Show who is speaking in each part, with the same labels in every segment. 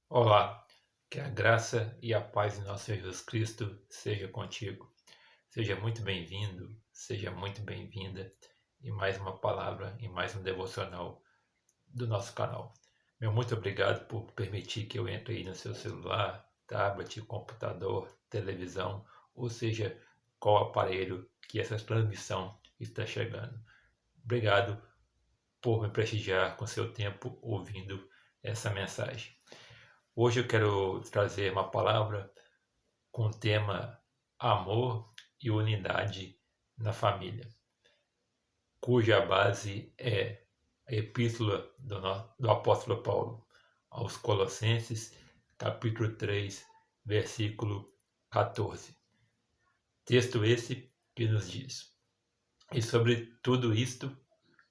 Speaker 1: Olá, que a graça e a paz de nosso Jesus Cristo seja contigo. Seja muito bem-vindo, seja muito bem-vinda em mais uma palavra, em mais um devocional do nosso canal. Meu muito obrigado por permitir que eu entre aí no seu celular, tablet, computador, televisão, ou seja, qual aparelho que essa transmissão está chegando. Obrigado por me prestigiar com seu tempo ouvindo essa mensagem. Hoje eu quero trazer uma palavra com o tema amor e unidade na família, cuja base é a epístola do apóstolo Paulo aos Colossenses, capítulo 3, versículo 14. Texto esse que nos diz: E sobre tudo isto,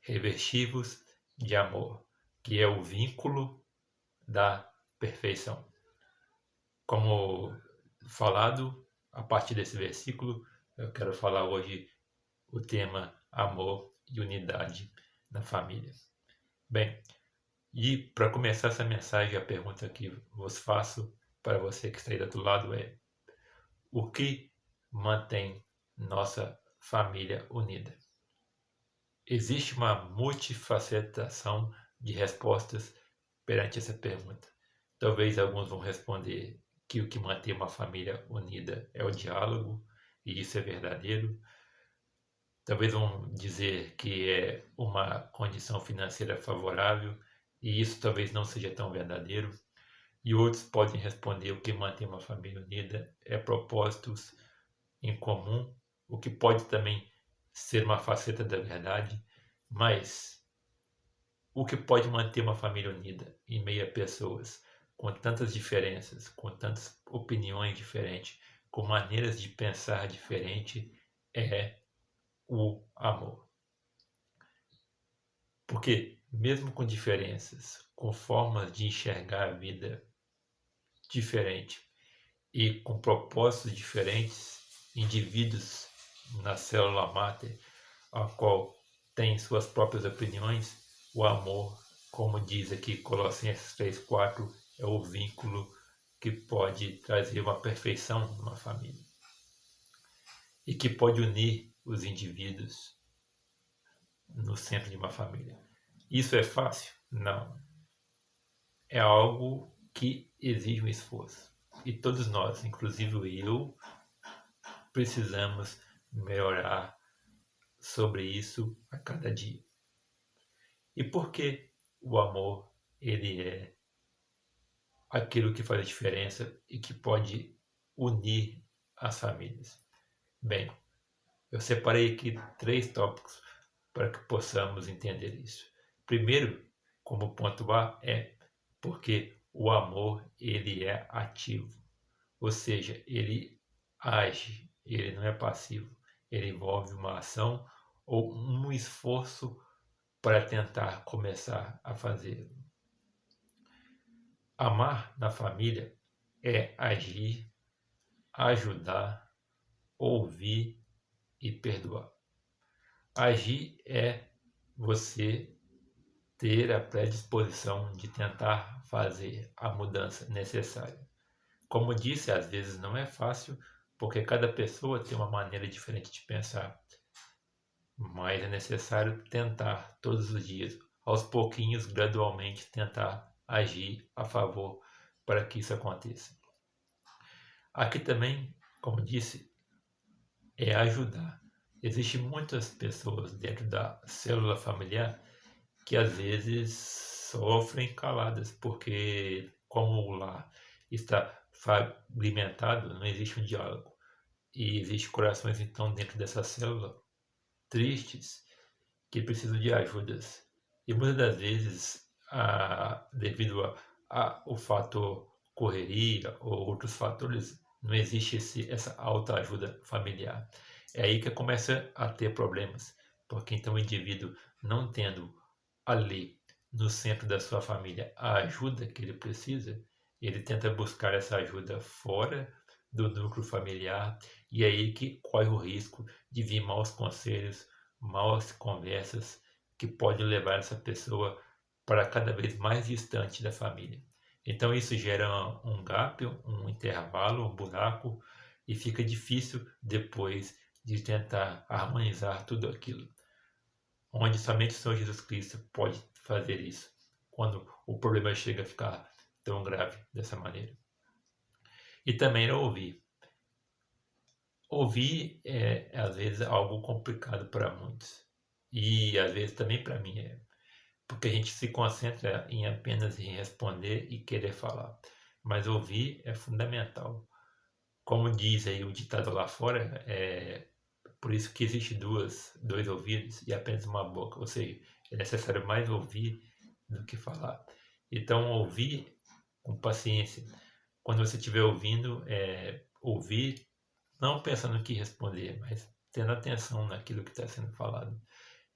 Speaker 1: revestivos de amor, que é o vínculo da perfeição. Como falado, a partir desse versículo, eu quero falar hoje o tema amor e unidade na família. Bem, e para começar essa mensagem, a pergunta que vos faço para você que está aí do outro lado é: o que mantém nossa família unida? Existe uma multifacetação de respostas perante essa pergunta. Talvez alguns vão responder que o que mantém uma família unida é o diálogo, e isso é verdadeiro. Talvez vão dizer que é uma condição financeira favorável, e isso talvez não seja tão verdadeiro. E outros podem responder o que mantém uma família unida é propósitos em comum, o que pode também ser uma faceta da verdade, mas o que pode manter uma família unida em meio a pessoas com tantas diferenças, com tantas opiniões diferentes, com maneiras de pensar diferentes, é o amor. Porque, mesmo com diferenças, com formas de enxergar a vida diferente e com propósitos diferentes, indivíduos na célula máter, a qual tem suas próprias opiniões, o amor, como diz aqui Colossenses 3,4, é o vínculo que pode trazer uma perfeição numa família e que pode unir os indivíduos no centro de uma família. Isso é fácil? Não. É algo que exige um esforço. E todos nós, inclusive eu, precisamos melhorar sobre isso a cada dia. E por que o amor ele é aquilo que faz a diferença e que pode unir as famílias? Bem, eu separei aqui 3 tópicos para que possamos entender isso. Primeiro, como ponto A, é porque o amor ele é ativo, ou seja, ele age, ele não é passivo, ele envolve uma ação ou um esforço para tentar começar a fazer. Amar na família é agir, ajudar, ouvir e perdoar. Agir é você ter a predisposição de tentar fazer a mudança necessária. Como disse, às vezes não é fácil, porque cada pessoa tem uma maneira diferente de pensar, mas é necessário tentar todos os dias, aos pouquinhos, gradualmente, tentar agir a favor para que isso aconteça. Aqui também, como disse, é ajudar. Existem muitas pessoas dentro da célula familiar que às vezes sofrem caladas, porque como o lar está fragmentado, não existe um diálogo. E existem corações então dentro dessa célula tristes que precisam de ajudas. E muitas das vezes, devido ao fator correria ou outros fatores, não existe essa autoajuda familiar. É aí que começa a ter problemas, porque então o indivíduo não tendo ali no centro da sua família a ajuda que ele precisa, ele tenta buscar essa ajuda fora do núcleo familiar e é aí que corre o risco de vir maus conselhos, maus conversas que pode levar essa pessoa para cada vez mais distante da família. Então isso gera um gap, um intervalo, um buraco, e fica difícil depois de tentar harmonizar tudo aquilo, onde somente o Senhor Jesus Cristo pode fazer isso, quando o problema chega a ficar tão grave dessa maneira. E também ouvir. Ouvir é, às vezes, algo complicado para muitos. E, às vezes, também para mim é. Porque a gente se concentra em apenas em responder e querer falar. Mas ouvir é fundamental. Como diz aí o ditado lá fora, é por isso que existe dois ouvidos e apenas uma boca. Ou seja, é necessário mais ouvir do que falar. Então, ouvir com paciência. Quando você estiver ouvindo, ouvir não pensando no que responder, mas tendo atenção naquilo que está sendo falado.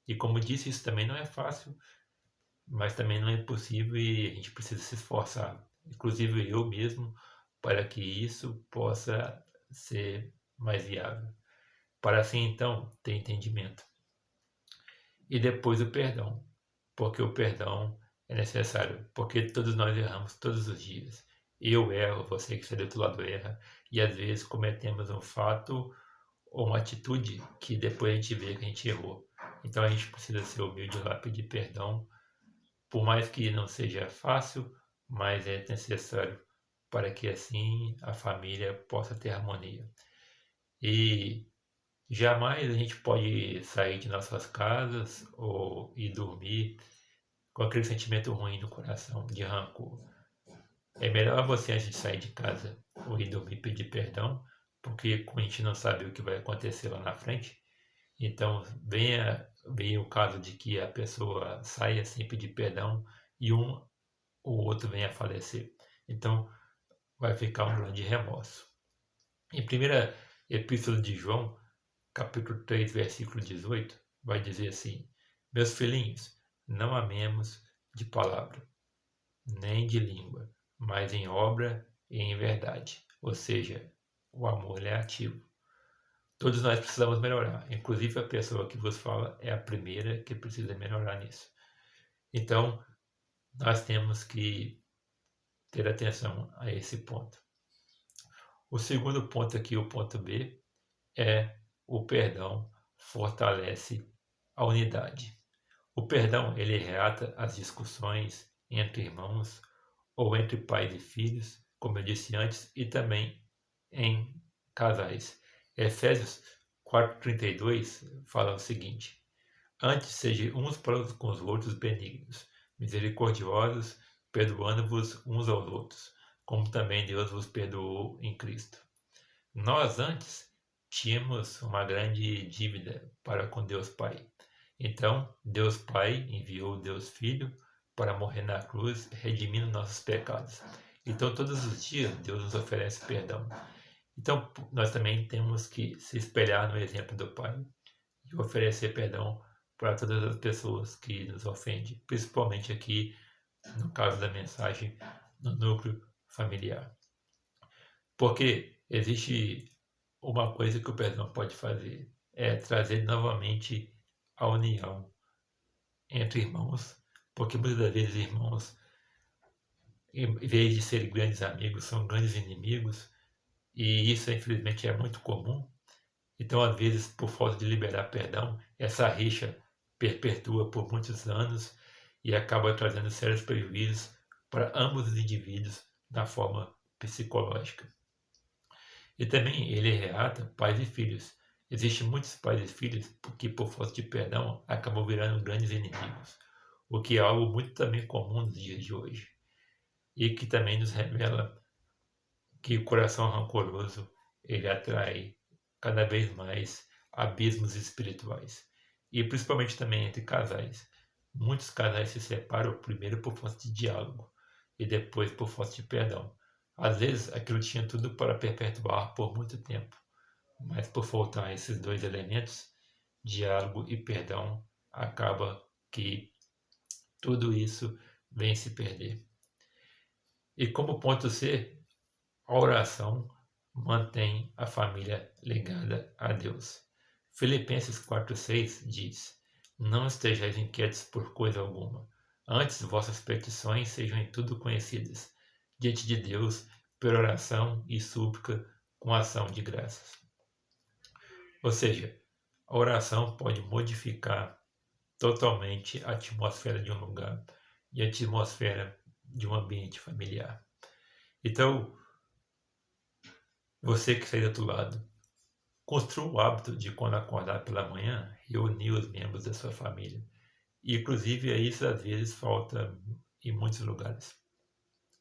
Speaker 1: E como disse, isso também não é fácil, mas também não é impossível e a gente precisa se esforçar, inclusive eu mesmo, para que isso possa ser mais viável. Para assim, então, ter entendimento. E depois o perdão, porque o perdão é necessário, porque todos nós erramos todos os dias. Eu erro, você que está do outro lado erra, e às vezes cometemos um fato ou uma atitude que depois a gente vê que a gente errou. Então a gente precisa ser humilde lá, pedir perdão, por mais que não seja fácil, mas é necessário para que assim a família possa ter harmonia. E jamais a gente pode sair de nossas casas ou ir dormir com aquele sentimento ruim no coração, de rancor. É melhor você, antes de sair de casa ou ir dormir, pedir perdão, porque como a gente não sabe o que vai acontecer lá na frente, então venha o caso de que a pessoa saia sem pedir perdão e o outro venha a falecer. Então vai ficar um grande remorso. Em primeira epístola de João, capítulo 3, versículo 18, vai dizer assim: Meus filhinhos, não amemos de palavra, nem de língua, mas em obra e em verdade. Ou seja, o amor é ativo. Todos nós precisamos melhorar, inclusive a pessoa que vos fala é a primeira que precisa melhorar nisso. Então, nós temos que ter atenção a esse ponto. O segundo ponto aqui, o ponto B, é o perdão fortalece a unidade. O perdão, ele reata as discussões entre irmãos ou entre pais e filhos, como eu disse antes, e também em casais. Efésios 4,32 fala o seguinte: Antes sejam uns para com os outros benignos, misericordiosos, perdoando-vos uns aos outros, como também Deus vos perdoou em Cristo. Nós antes tínhamos uma grande dívida para com Deus Pai. Então, Deus Pai enviou Deus Filho para morrer na cruz, redimindo nossos pecados. Então, todos os dias, Deus nos oferece perdão. Então, nós também temos que se espelhar no exemplo do Pai e oferecer perdão para todas as pessoas que nos ofendem, principalmente aqui no caso da mensagem no núcleo familiar. Porque existe uma coisa que o perdão pode fazer, é trazer novamente a união entre irmãos, porque muitas das vezes irmãos, em vez de serem grandes amigos, são grandes inimigos, e isso infelizmente é muito comum. Então, às vezes, por falta de liberar perdão, essa rixa perpetua por muitos anos e acaba trazendo sérios prejuízos para ambos os indivíduos na forma psicológica. E também ele reata pais e filhos. Existem muitos pais e filhos que, por falta de perdão, acabam virando grandes inimigos, o que é algo muito também comum nos dias de hoje, e que também nos revela que o coração rancoroso ele atrai cada vez mais abismos espirituais, e principalmente também entre casais. Muitos casais se separam primeiro por falta de diálogo e depois por falta de perdão. Às vezes aquilo tinha tudo para perpetuar por muito tempo, mas por faltar esses dois elementos, diálogo e perdão, acaba que tudo isso vem se perder. E como ponto C, a oração mantém a família ligada a Deus. Filipenses 4,6 diz: Não estejais inquietos por coisa alguma, antes vossas petições sejam em tudo conhecidas, diante de Deus por oração e súplica com ação de graças. Ou seja, a oração pode modificar totalmente a atmosfera de um lugar e a atmosfera de um ambiente familiar. Então, você que está aí do outro lado, construa o hábito de, quando acordar pela manhã, reunir os membros da sua família. E, inclusive, isso às vezes falta em muitos lugares.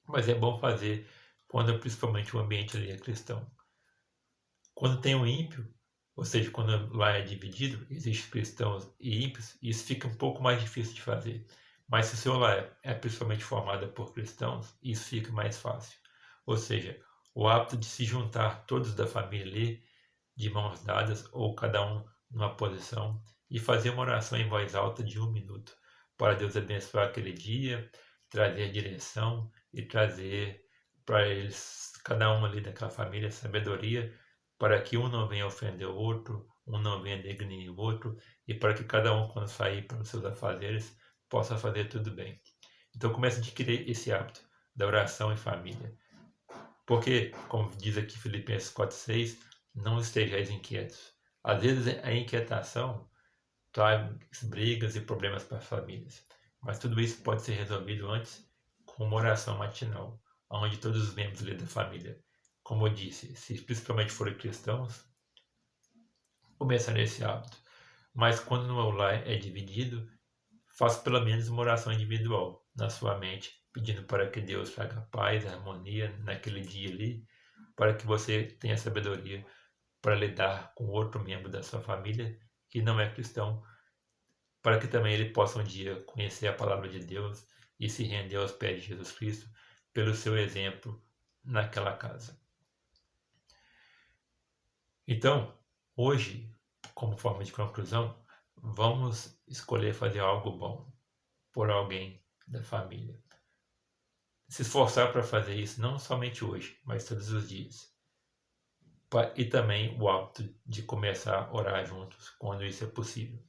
Speaker 1: Mas é bom fazer quando principalmente o ambiente ali é cristão. Quando tem um ímpio, ou seja, quando lá é dividido, existem cristãos e ímpios, isso fica um pouco mais difícil de fazer. Mas se o seu lar é principalmente formado por cristãos, isso fica mais fácil. Ou seja, o hábito de se juntar todos da família ali, de mãos dadas, ou cada um numa posição, e fazer uma oração em voz alta de 1 minuto, para Deus abençoar aquele dia, trazer direção e trazer para eles, cada um ali daquela família, sabedoria, para que um não venha ofender o outro, um não venha degrinir o outro, e para que cada um, quando sair para os seus afazeres, possa fazer tudo bem. Então comece a adquirir esse hábito da oração em família. Porque, como diz aqui Filipenses 4,6, não estejais inquietos. Às vezes a inquietação traz brigas e problemas para as famílias. Mas tudo isso pode ser resolvido antes com uma oração matinal, onde todos os membros ali da família, como eu disse, se principalmente forem cristãos, começam nesse hábito. Mas quando o lar é dividido, faça pelo menos uma oração individual na sua mente, pedindo para que Deus traga paz, harmonia naquele dia ali, para que você tenha sabedoria para lidar com outro membro da sua família que não é cristão, para que também ele possa um dia conhecer a palavra de Deus e se render aos pés de Jesus Cristo pelo seu exemplo naquela casa. Então, hoje, como forma de conclusão, vamos escolher fazer algo bom por alguém da família. Se esforçar para fazer isso não somente hoje, mas todos os dias. E também o hábito de começar a orar juntos quando isso é possível.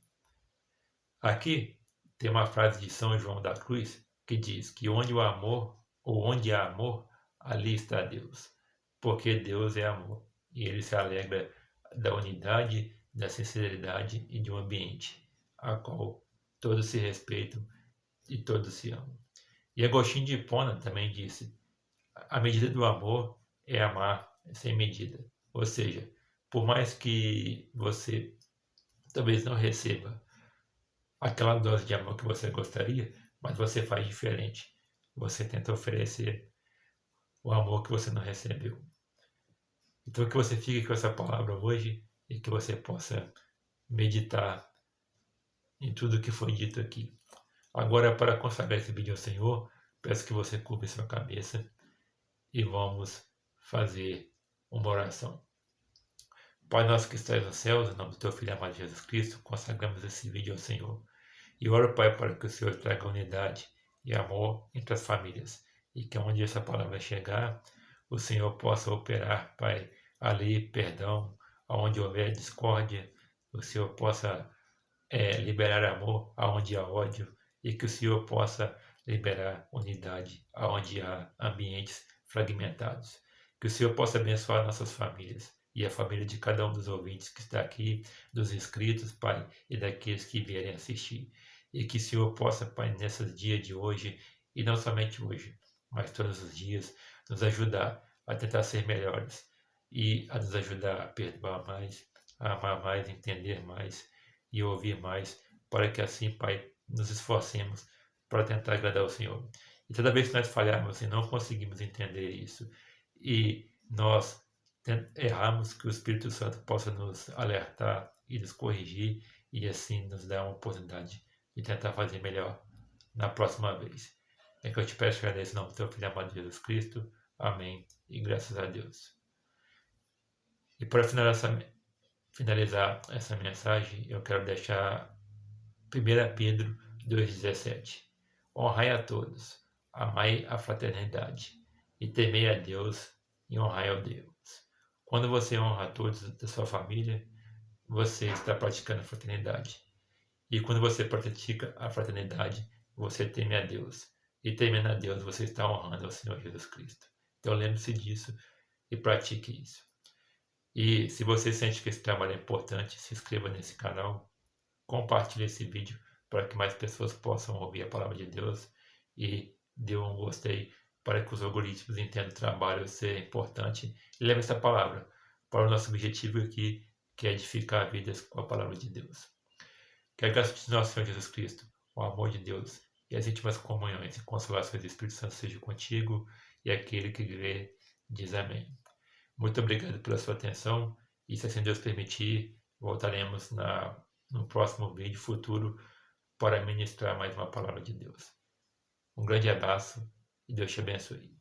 Speaker 1: Aqui tem uma frase de São João da Cruz que diz que onde o amor, ou onde há amor, ali está Deus, porque Deus é amor e ele se alegra da unidade, da sinceridade e de um ambiente a qual todos se respeitam e todos se amam. E Agostinho de Hipona também disse: a medida do amor é amar sem medida. Ou seja, por mais que você talvez não receba aquela dose de amor que você gostaria, mas você faz diferente. Você tenta oferecer o amor que você não recebeu. Então que você fique com essa palavra hoje e que você possa meditar em tudo que foi dito aqui. Agora, para consagrar esse vídeo ao Senhor, peço que você curve sua cabeça e vamos fazer uma oração. Pai nosso que estás nos céus, em nome do teu Filho amado Jesus Cristo, consagramos esse vídeo ao Senhor. E oro, Pai, para que o Senhor traga unidade e amor entre as famílias. E que onde essa palavra chegar, o Senhor possa operar, Pai, ali perdão, onde houver discórdia, o Senhor possa liberar amor aonde há ódio e que o Senhor possa liberar unidade aonde há ambientes fragmentados. Que o Senhor possa abençoar nossas famílias e a família de cada um dos ouvintes que está aqui, dos inscritos, Pai, e daqueles que vierem assistir. E que o Senhor possa, Pai, nesses dias de hoje, e não somente hoje, mas todos os dias, nos ajudar a tentar ser melhores e a nos ajudar a perdoar mais, a amar mais, entender mais e ouvir mais, para que assim, Pai, nos esforcemos para tentar agradar o Senhor. E toda vez que nós falharmos e não conseguimos entender isso, e nós erramos, que o Espírito Santo possa nos alertar e nos corrigir, e assim nos dar uma oportunidade de tentar fazer melhor na próxima vez. É que eu te peço e agradeço em nome do teu Filho amado Jesus Cristo. Amém. E graças a Deus. E para finalizar essa mensagem, eu quero deixar 1 Pedro 2,17. Honrai a todos, amai a fraternidade, e temei a Deus e honrai a Deus. Quando você honra a todos da sua família, você está praticando a fraternidade. E quando você pratica a fraternidade, você teme a Deus. e temendo a Deus, você está honrando ao Senhor Jesus Cristo. Então lembre-se disso e pratique isso. E se você sente que esse trabalho é importante, se inscreva nesse canal, compartilhe esse vídeo para que mais pessoas possam ouvir a palavra de Deus e dê um gostei para que os algoritmos entendam o trabalho ser importante e leve essa palavra para o nosso objetivo aqui, que é edificar vidas com a palavra de Deus. Que a graça de nosso Senhor Jesus Cristo, o amor de Deus e as íntimas comunhões e consolações do Espírito Santo seja contigo e aquele que crê diz amém. Muito obrigado pela sua atenção e, se assim Deus permitir, voltaremos no próximo vídeo futuro para ministrar mais uma palavra de Deus. Um grande abraço e Deus te abençoe.